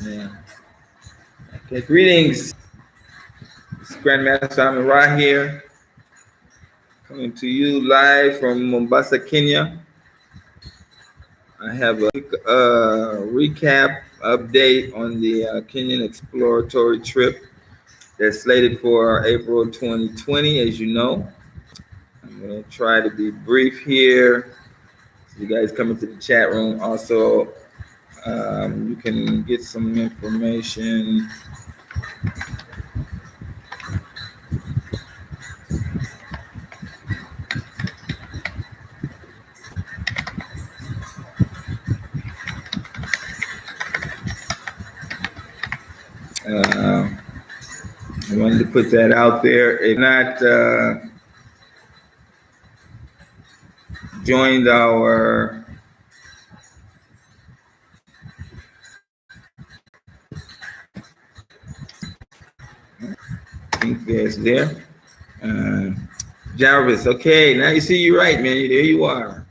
Yeah. Okay, greetings. It's Grandmaster Amara here, coming to you live from Mombasa, Kenya. I have a quick recap update on the Kenyan exploratory trip that's slated for April 2020, as you know. I'm going to try to be brief here. So you guys come into the chat room. Also, you can get some information. I wanted to put that out there. If not joined our I think there's there. Jarvis, okay, now you see you right, man. There you are.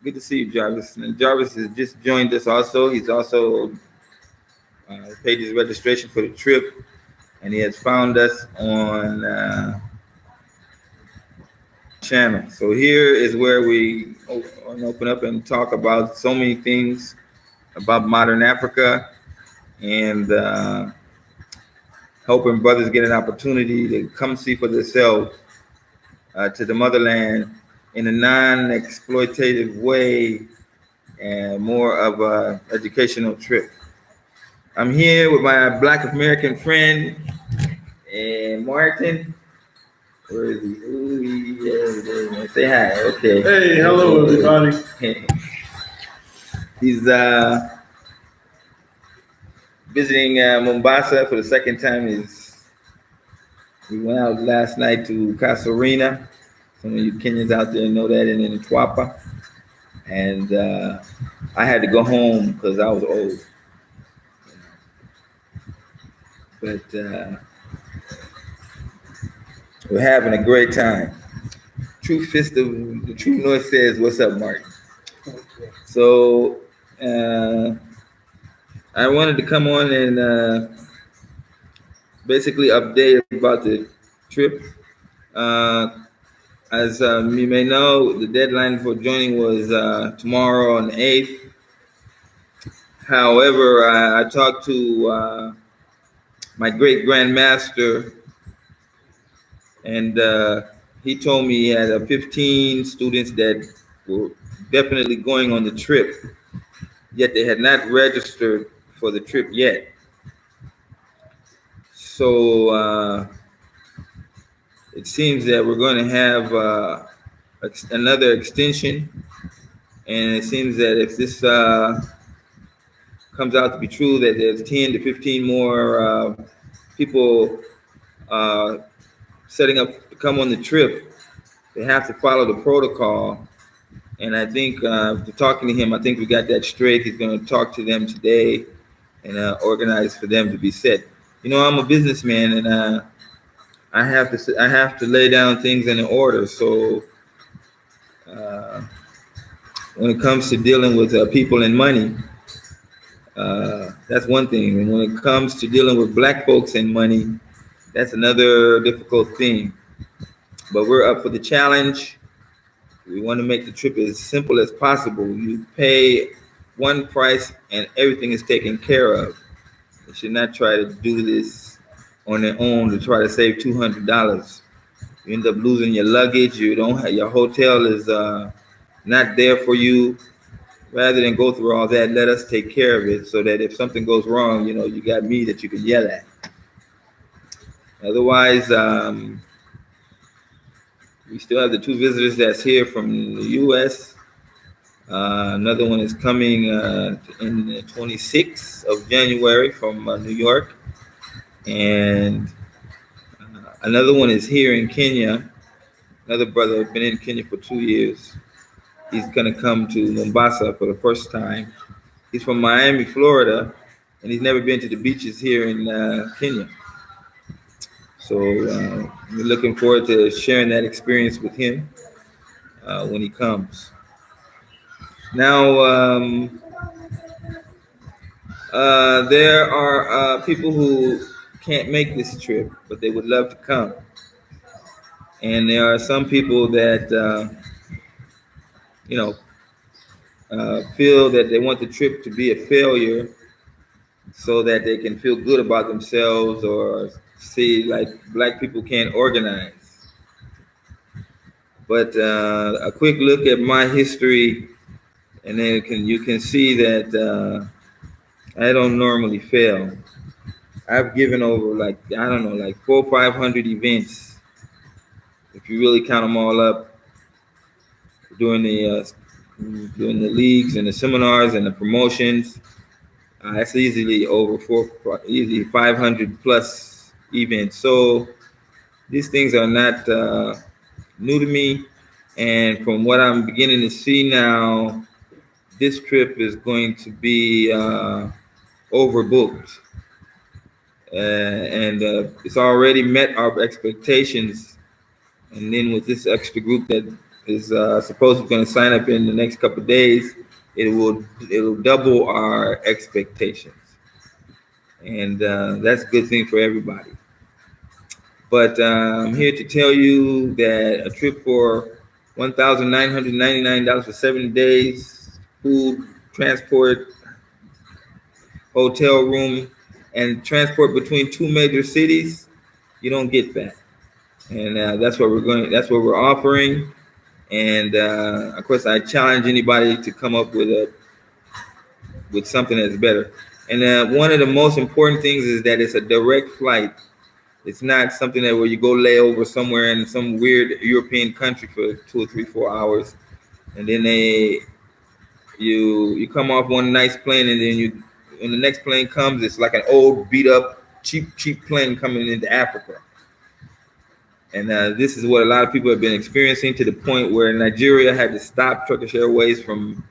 Good to see you, Jarvis. And Jarvis has just joined us also. He's also paid his registration for the trip, and he has found us on channel. So here is where we open up and talk about so many things about modern Africa and helping brothers get an opportunity to come see for themselves to the motherland in a non-exploitative way and more of a educational trip. I'm here with my Black American friend, Martin. Where is he? Ooh, yeah, say hi. Okay. Hey, hello everybody. He's visiting Mombasa for the second time. We went out last night to Kasarina. Some of you Kenyans out there know that, and in Twapa. And I had to go home because I was old. But we're having a great time. True Fist of the True North says, "What's up, Martin?" So I wanted to come on and basically update about the trip. As you may know, the deadline for joining was tomorrow on the 8th. However, I talked to my great grandmaster, and he told me he had 15 students that were definitely going on the trip, yet they had not registered for the trip yet. So it seems that we're going to have another extension, and it seems that if this comes out to be true, that there's 10 to 15 more people setting up to come on the trip. They have to follow the protocol. And I think after talking to him, I think we got that straight. He's going to talk to them today and organize for them to be set. You know, I'm a businessman, and I have to lay down things in order. So when it comes to dealing with people and money, that's one thing. And when it comes to dealing with Black folks and money, that's another difficult thing. But we're up for the challenge. We want to make the trip as simple as possible. You pay one price and everything is taken care of. You should not try to do this on their own to try to save $200. You end up losing your luggage. You don't have, your hotel is not there for you. Rather than go through all that, let us take care of it so that if something goes wrong, you know, you got me that you can yell at. Otherwise, we still have the 2 visitors that's here from the U.S. Another one is coming in the 26th of January from New York. And another one is here in Kenya. Another brother has been in Kenya for 2 years. He's going to come to Mombasa for the first time. He's from Miami, Florida, and he's never been to the beaches here in Kenya. So we're looking forward to sharing that experience with him when he comes. Now, There are people who can't make this trip, but they would love to come. And there are some people that, you know, feel that they want the trip to be a failure so that they can feel good about themselves or see like black people can't organize. But a quick look at my history, and then you can see that I don't normally fail. I've given over like I don't know like 400 or 500 events if you really count them all up during the leagues and the seminars and the promotions. That's easily over easily 500 plus events. So these things are not new to me, and from what I'm beginning to see now, this trip is going to be overbooked, and it's already met our expectations. And then with this extra group that is supposedly going to sign up in the next couple of days, it'll double our expectations, and that's a good thing for everybody. But I'm here to tell you that a trip for $1,999 for 7 days, food, transport, hotel room, and transport between two major cities, you don't get that. And that's what we're going. That's what we're offering. And of course, I challenge anybody to come up with something that's better. And one of the most important things is that it's a direct flight. It's not something that where you go lay over somewhere in some weird European country for 2 or 3, 4 hours, and then you come off one nice plane, and then when the next plane comes, it's like an old beat up cheap plane coming into Africa. And this is what a lot of people have been experiencing, to the point where Nigeria had to stop Turkish Airways from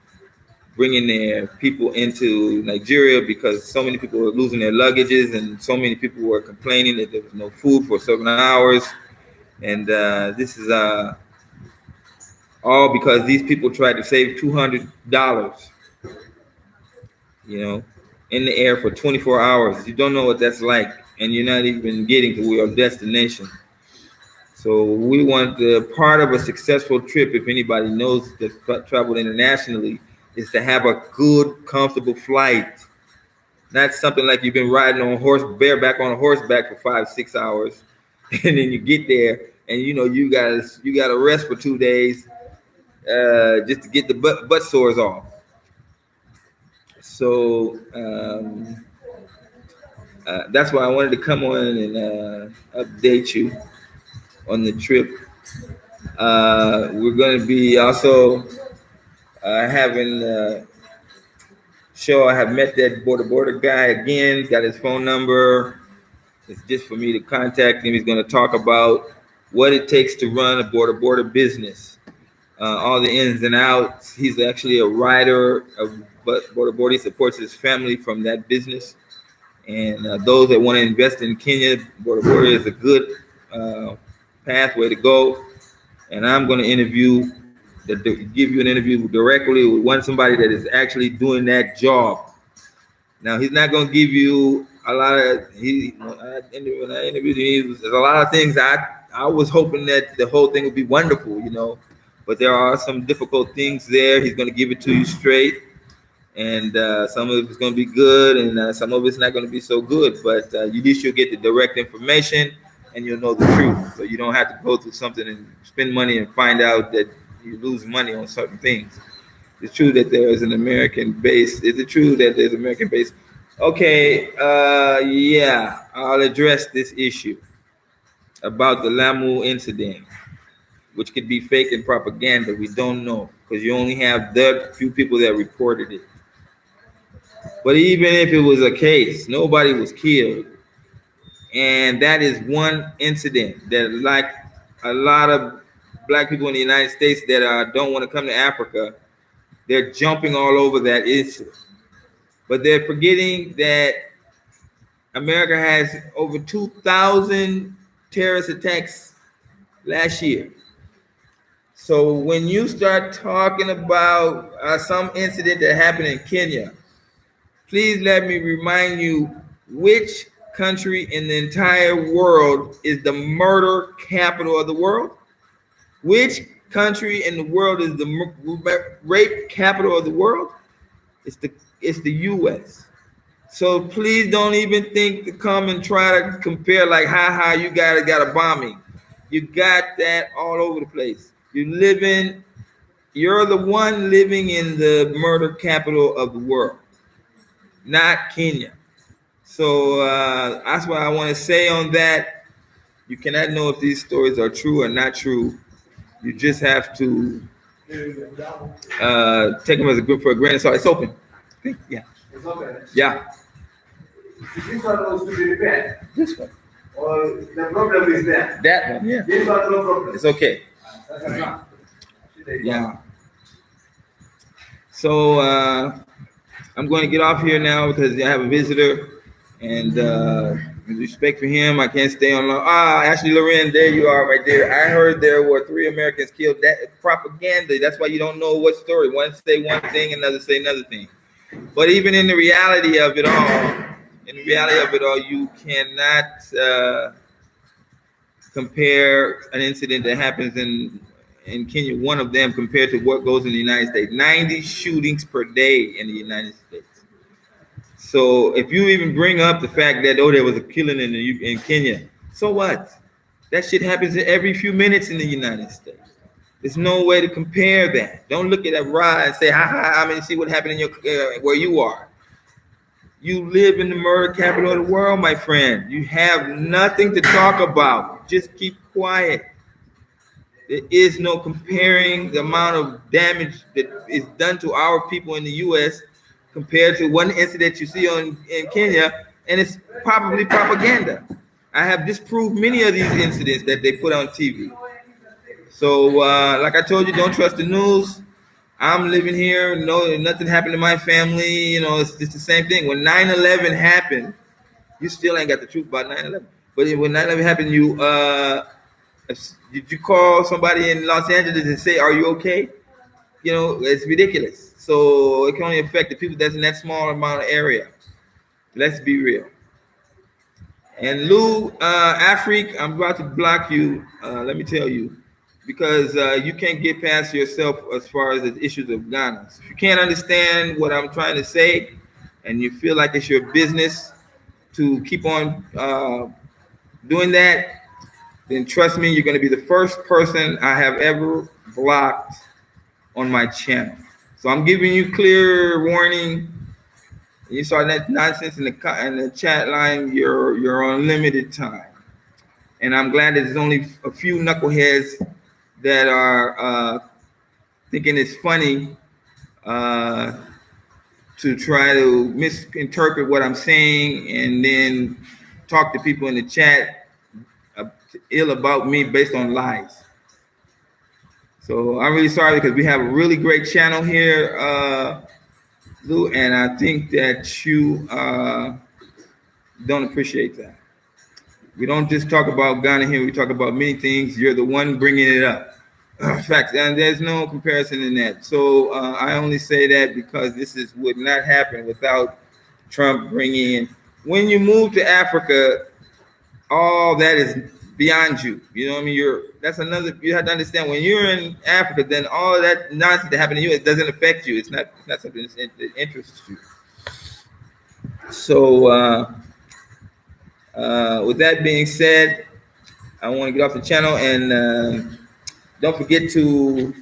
bringing their people into Nigeria because so many people were losing their luggages, and so many people were complaining that there was no food for 7 hours. And this is all because these people tried to save $200, in the air for 24 hours. You don't know what that's like, and you're not even getting to your destination. So we want the part of a successful trip, if anybody knows that traveled internationally, is to have a good, comfortable flight. Not something like you've been riding on bareback on a horseback for 5, 6 hours, and then you get there and you got to rest for 2 days just to get the butt sores off. So that's why I wanted to come on and update you on the trip. We're going to be also having show. I have met that border guy again, got his phone number. It's just for me to contact him. He's going to talk about what it takes to run a border business, all the ins and outs. He's actually a writer of border. He supports his family from that business. And those that want to invest in Kenya, border is a good pathway to go. And I'm going to give you an interview directly with somebody that is actually doing that job. Now, he's not going to give you a lot of. When I interviewed him, there's a lot of things I was hoping that the whole thing would be wonderful, but there are some difficult things there. He's going to give it to you straight, and some of it's going to be good, and some of it's not going to be so good. But at least you'll get the direct information, and you'll know the truth. So you don't have to go through something and spend money and find out that you lose money on certain things. It's true that there is an American base. Is it true that there's American base? Okay, yeah, I'll address this issue about the Lamu incident, which could be fake and propaganda. We don't know because you only have the few people that reported it. But even if it was a case, nobody was killed. And that is one incident that, like a lot of black people in the United States that don't want to come to Africa, they're jumping all over that issue. But they're forgetting that America has over 2,000 terrorist attacks last year. So when you start talking about some incident that happened in Kenya, Please let me remind you which country in the entire world is the murder capital of the world? Which country in the world is the rape capital of the world? It's the U.S. So please don't even think to come and try to compare like, ha, you got a bombing. You got that all over the place. You're the one living in the murder capital of the world, not Kenya. So that's what I want to say on that. You cannot know if these stories are true or not true. You just have to take them as a grain of salt. It's open. Yeah. It's open. Yeah. This one was to be repaired. This one. Or the problem is there. That one. Yeah. This one no problem. It's okay. Right. Yeah. So I'm going to get off here now because I have a visitor, and with respect for him, I can't stay on long. Ashley Loren, there you are, right there. I heard there were 3 Americans killed. That propaganda. That's why you don't know what story. One say one thing, another say another thing. But even in the reality of it all, you cannot compare an incident that happens in Kenya, one of them, compared to what goes in the United States. 90 shootings per day in the United States. So if you even bring up the fact that, there was a killing in Kenya, so what? That shit happens every few minutes in the United States. There's no way to compare that. Don't look at that ride and say, see what happened in your where you are. You live in the murder capital of the world, my friend. You have nothing to talk about. Just keep quiet. There is no comparing the amount of damage that is done to our people in the U.S. compared to one incident you see in Kenya, and it's probably propaganda. I have disproved many of these incidents that they put on TV. So, like I told you, don't trust the news. I'm living here. No, nothing happened to my family. It's just the same thing. When 9/11 happened, you still ain't got the truth about 9/11. But when 9/11 happened, did you call somebody in Los Angeles and say, "Are you okay?" It's ridiculous. So it can only affect the people that's in that small amount of area. Let's be real. And Lou, Afrique, I'm about to block you. Let me tell you. Because you can't get past yourself as far as the issues of Ghana. So if you can't understand what I'm trying to say, and you feel like it's your business to keep on doing that, then trust me, you're going to be the first person I have ever blocked on my channel. So I'm giving you clear warning. You start that nonsense in the chat line, you're on limited time. And I'm glad that there's only a few knuckleheads that are thinking it's funny to try to misinterpret what I'm saying and then talk to people in the chat ill about me based on lies. So I'm really sorry because we have a really great channel here, Lou, and I think that you don't appreciate that. We don't just talk about Ghana here. We talk about many things. You're the one bringing it up. Facts, and there's no comparison in that. So I only say that because this would not happen without Trump bringing in. When you move to Africa, all that is beyond you. You know what I mean? That's another. You have to understand when you're in Africa, then all of that nonsense that happened to you, it doesn't affect you. It's not something that interests you. So with that being said, I want to get off the channel and don't forget to.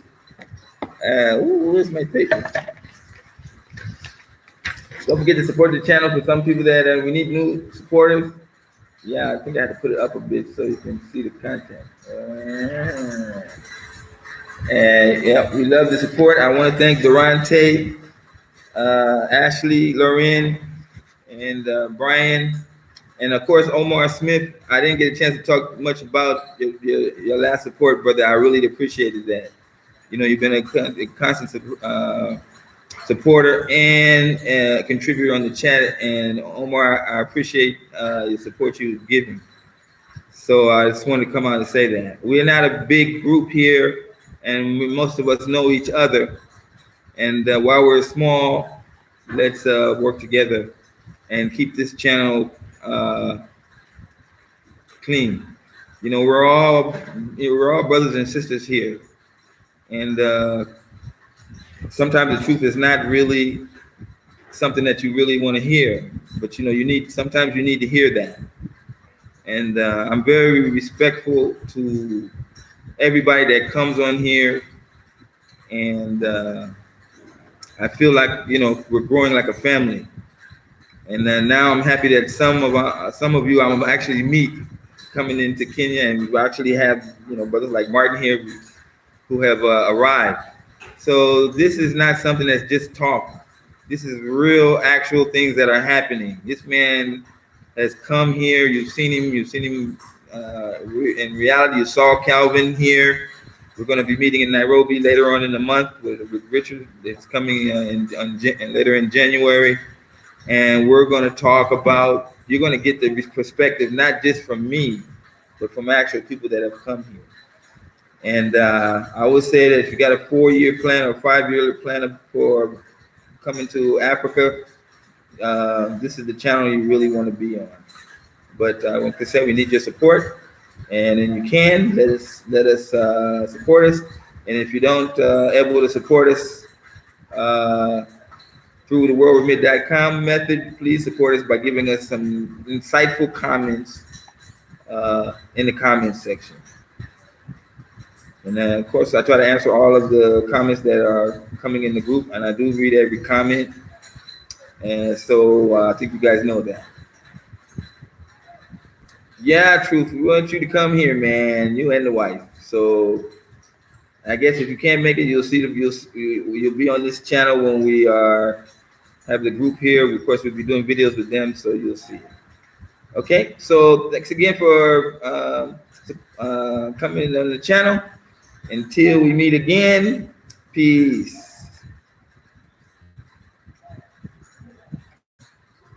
Where's my paper? Don't forget to support the channel for some people that we need new supporters. Yeah, I think I had to put it up a bit so you can see the content. And yeah, we love the support. I want to thank Durante, Ashley, Loren, and Brian, and of course Omar Smith. I didn't get a chance to talk much about your last support, brother. I really appreciated that. You've been a constant supporter and contributor on the chat, and Omar, I appreciate the support you've given. So I just wanted to come out and say that we're not a big group here, and most of us know each other. And while we're small, let's work together and keep this channel clean. You know, we're all brothers and sisters here, and sometimes the truth is not really something that you really want to hear, but you know, sometimes you need to hear that. And I'm very respectful to everybody that comes on here, and I feel like, you know, we're growing like a family. And then now I'm happy that some of you I'm actually meet coming into Kenya, and we actually have, you know, brothers like Martin here who have arrived. So this is not something that's just talk. This is real, actual things that are happening. This man has come here. You've seen him. You've seen him in reality. You saw Calvin here. We're going to be meeting in Nairobi later on in the month with Richard. It's coming later in January, and we're going to talk about. You're going to get the perspective not just from me, but from actual people that have come here. And I would say that if you got a 4-year plan or 5-year plan for coming to Africa, this is the channel you really want to be on. But like I said, we need your support, and then you can let us support us. And if you don't able to support us through the worldwithmid.com method, please support us by giving us some insightful comments in the comments section. And then, of course, I try to answer all of the comments that are coming in the group, and I do read every comment. And so I think you guys know that. Yeah, Truth, we want you to come here, man. You and the wife. So I guess if you can't make it, you'll be on this channel when we have the group here. Of course, we'll be doing videos with them, so you'll see it. Okay, so thanks again for coming on the channel. Until we meet again, peace.